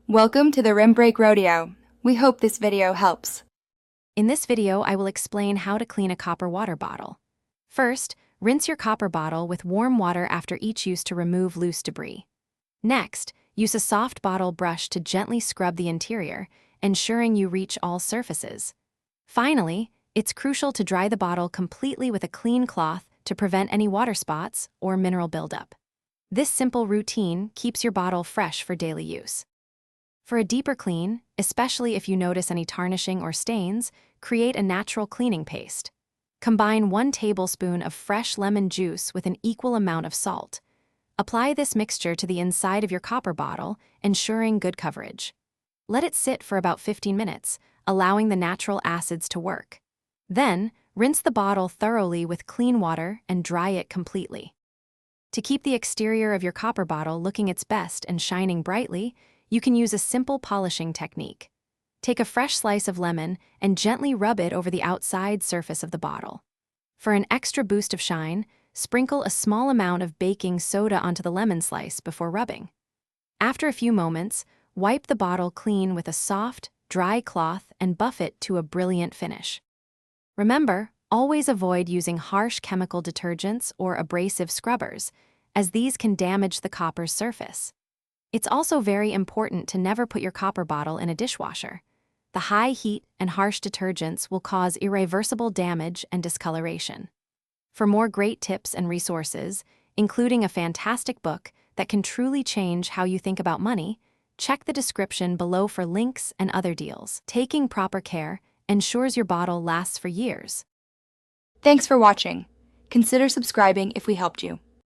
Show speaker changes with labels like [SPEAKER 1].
[SPEAKER 1] Welcome to the Rim Break Rodeo. We hope this video helps.
[SPEAKER 2] In this video, I will explain how to clean a copper water bottle. First, rinse your copper bottle with warm water after each use to remove loose debris. Next, use a soft bottle brush to gently scrub the interior, ensuring you reach all surfaces. Finally, it's crucial to dry the bottle completely with a clean cloth to prevent any water spots or mineral buildup. This simple routine keeps your bottle fresh for daily use. For a deeper clean, especially if you notice any tarnishing or stains, create a natural cleaning paste. Combine 1 tablespoon of fresh lemon juice with an equal amount of salt. Apply this mixture to the inside of your copper bottle, ensuring good coverage. Let it sit for about 15 minutes, allowing the natural acids to work. Then, rinse the bottle thoroughly with clean water and dry it completely. To keep the exterior of your copper bottle looking its best and shining brightly, you can use a simple polishing technique. Take a fresh slice of lemon and gently rub it over the outside surface of the bottle. For an extra boost of shine, sprinkle a small amount of baking soda onto the lemon slice before rubbing. After a few moments, wipe the bottle clean with a soft, dry cloth and buff it to a brilliant finish. Remember, always avoid using harsh chemical detergents or abrasive scrubbers, as these can damage the copper's surface. It's also very important to never put your copper bottle in a dishwasher. The high heat and harsh detergents will cause irreversible damage and discoloration. For more great tips and resources, including a fantastic book that can truly change how you think about money, check the description below for links and other deals. Taking proper care ensures your bottle lasts for years.
[SPEAKER 1] Thanks for watching. Consider subscribing if we helped you.